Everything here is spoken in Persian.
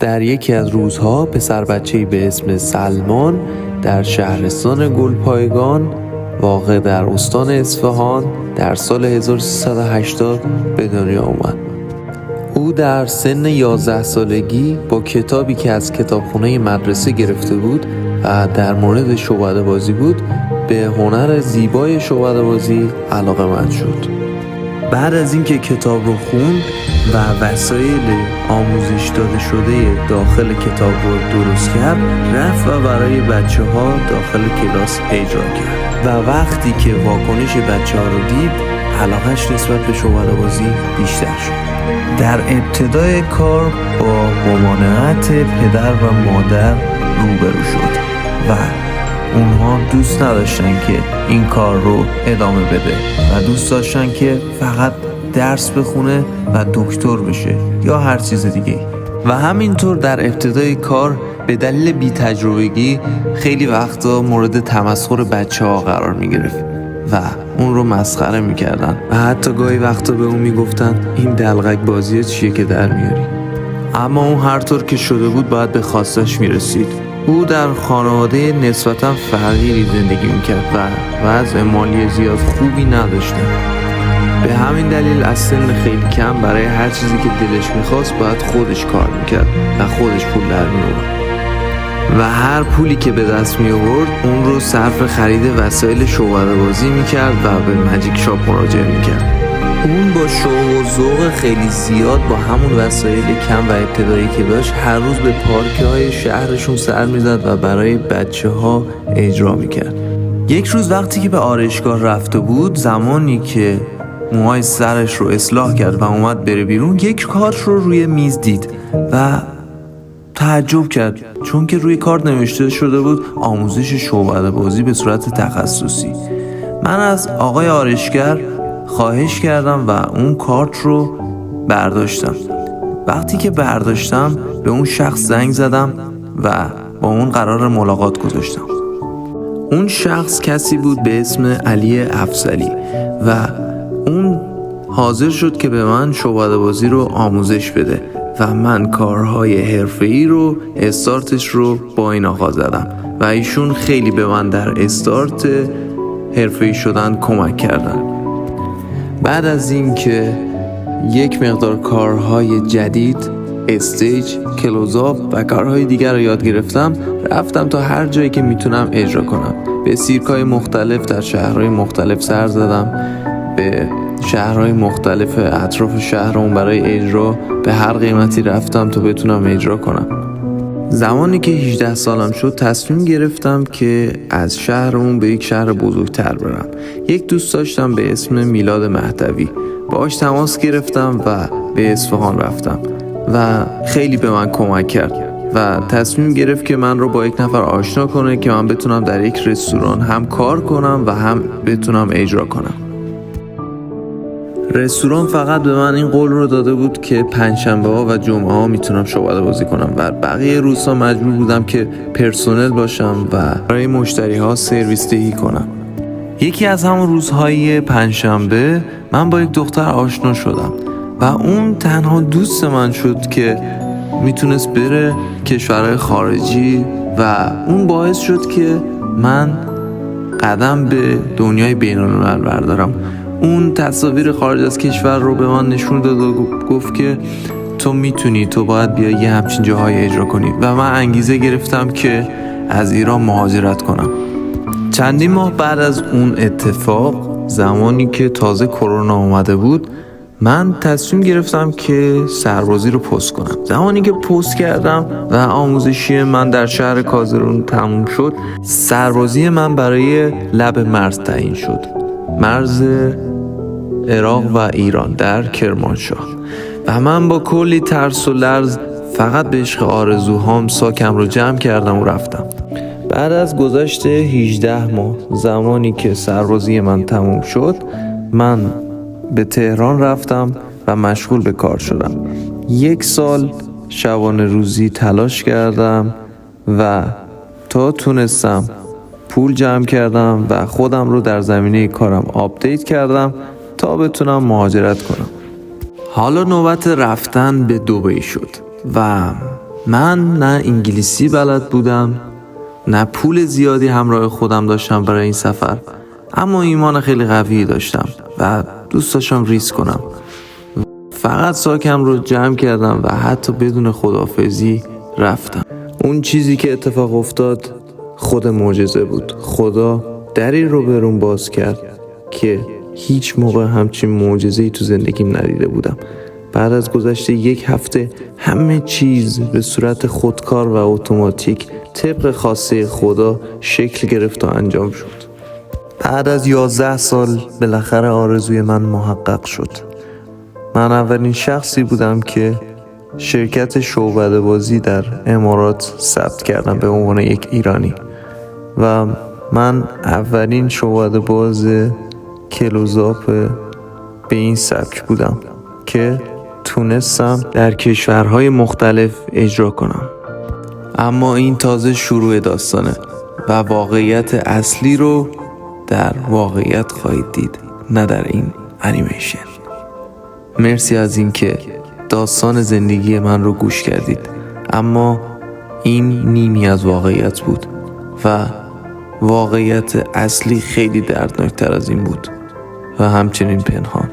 در یکی از روزها پسر بچه‌ای به اسم سلمان در شهرستان گلپایگان واقع در استان اصفهان در سال 1380 به دنیا اومد. او در سن 11 سالگی با کتابی که از کتابخانه مدرسه گرفته بود و در مورد شعبده‌بازی بود به هنر زیبای شعبده‌بازی علاقه‌مند شد. بعد از اینکه کتاب رو خوند و وسایل آموزش داده شده داخل کتاب رو درست کرد، رفت و برای بچه‌ها داخل کلاس اجرا کرد و وقتی که واکنش بچه‌ها رو دید، علاقه‌اش نسبت به شعبده‌بازی بیشتر شد. در ابتدای کار با ممانعت پدر و مادر روبرو شد و اونها دوست نداشتن که این کار رو ادامه بده و دوست داشتن که فقط درس بخونه و دکتر بشه یا هر چیز دیگه. و همینطور در ابتدای کار به دلیل بی‌تجربگی خیلی وقتا مورد تمسخر بچه‌ها قرار می‌گرفت و اون رو مسخره می‌کردن و حتی گاهی وقتا به اون میگفتن این دلغک بازی چیه که در میاری. اما اون هر طور که شده بود باید به خواستش میرسید. او در خانواده نسبتاً فقیری زندگی میکرد و وضع مالی زیاد خوبی نداشته. به همین دلیل از سن خیلی کم برای هر چیزی که دلش میخواست باید خودش کار میکرد و خودش پول در می‌آورد. و هر پولی که به دست می آورد اون رو صرف خرید وسایل شعبده‌بازی میکرد و به ماجیک شاپ مراجعه میکرد. اون با شوق و ذوق خیلی زیاد با همون وسایل کم و ابتدایی که داشت هر روز به پارک‌های شهرشون سر میزد و برای بچه‌ها اجرا میکرد. یک روز وقتی که به آرایشگاه رفته بود، زمانی که موهای سرش رو اصلاح کرد و اومد بره بیرون، یک کارت رو روی میز دید و تعجب کرد، چون که روی کارت نوشته شده بود آموزش شعبده‌بازی به صورت تخصصی. من از آقای آرایشگر خواهش کردم و اون کارت رو برداشتم. وقتی که برداشتم به اون شخص زنگ زدم و با اون قرار ملاقات گذاشتم. اون شخص کسی بود به اسم علی افضلی و اون حاضر شد که به من شعبده‌بازی رو آموزش بده و من کارهای حرفه‌ای رو استارتش رو با این آقا زدم و ایشون خیلی به من در استارت حرفه‌ای شدن کمک کردن. بعد از این که یک مقدار کارهای جدید، استیج، کلوزآپ و کارهای دیگر رو یاد گرفتم، رفتم تا هر جایی که میتونم اجرا کنم. به سیرک‌های مختلف در شهرهای مختلف سر زدم، به شهرهای مختلف اطراف شهرمون برای اجرا به هر قیمتی رفتم تا بتونم اجرا کنم. زمانی که 18 سالم شد تصمیم گرفتم که از شهرمون به یک شهر بزرگتر برم. یک دوست داشتم به اسم میلاد مهدوی، باهاش تماس گرفتم و به اصفهان رفتم و خیلی به من کمک کرد و تصمیم گرفت که من رو با یک نفر آشنا کنه که من بتونم در یک رستوران هم کار کنم و هم بتونم اجرا کنم. رستوران فقط به من این قول رو داده بود که پنجشنبه‌ها و جمعه‌ها میتونم شعبده‌بازی کنم و بقیه روزها مجبور بودم که پرسنل باشم و برای مشتری‌ها سرویس دهی کنم. یکی از همون روزهای پنجشنبه من با یک دختر آشنا شدم و اون تنها دوست من شد که میتونست بره کشورهای خارجی و اون باعث شد که من قدم به دنیای بین‌الملل بردارم. اون تصاویر خارج از کشور رو به من نشون داد و گفت که تو میتونی، تو باید بیای یه همچین جاهای اجرا کنی و من انگیزه گرفتم که از ایران مهاجرت کنم. چندین ماه بعد از اون اتفاق، زمانی که تازه کرونا اومده بود، من تصمیم گرفتم که سربازی رو پست کنم. زمانی که پست کردم و آموزشی من در شهر کازرون تموم شد، سربازی من برای لب مرز تعیین شد، مرز عراق و ایران در کرمانشاه. و من با کلی ترس و لرز فقط به عشق آرزوهام ساکم رو جمع کردم و رفتم. بعد از گذشت 18 ماه، زمانی که سربازی من تموم شد، من به تهران رفتم و مشغول به کار شدم. 1 سال شبانه روزی تلاش کردم و تا تونستم پول جمع کردم و خودم رو در زمینه کارم آپدیت کردم تا بتونم مهاجرت کنم. حالا نوبت رفتن به دبی شد و من نه انگلیسی بلد بودم، نه پول زیادی همراه خودم داشتم برای این سفر، اما ایمان خیلی قوی داشتم و دوست داشتم ریسک کنم. فقط ساکم رو جمع کردم و حتی بدون خداحافظی رفتم. اون چیزی که اتفاق افتاد خود معجزه بود. خدا دری رو برام باز کرد که هیچ موقع همچین معجزه‌ای تو زندگیم ندیده بودم. بعد از گذشت 1 هفته همه چیز به صورت خودکار و اتوماتیک طبق خواسته خدا شکل گرفت و انجام شد. بعد از 11 سال بالاخره آرزوی من محقق شد. من اولین شخصی بودم که شرکت شعبده بازی در امارات ثبت کردم به عنوان یک ایرانی و من اولین شعبده باز کلوزآپ به این سبک بودم که تونستم در کشورهای مختلف اجرا کنم. اما این تازه شروع داستانه و واقعیت اصلی رو در واقعیت خواهید دید، نه در این انیمیشن. مرسی از این که داستان زندگی من رو گوش کردید، اما این نیمی از واقعیت بود و واقعیت اصلی خیلی دردناکتر از این بود و همچنین پنهان.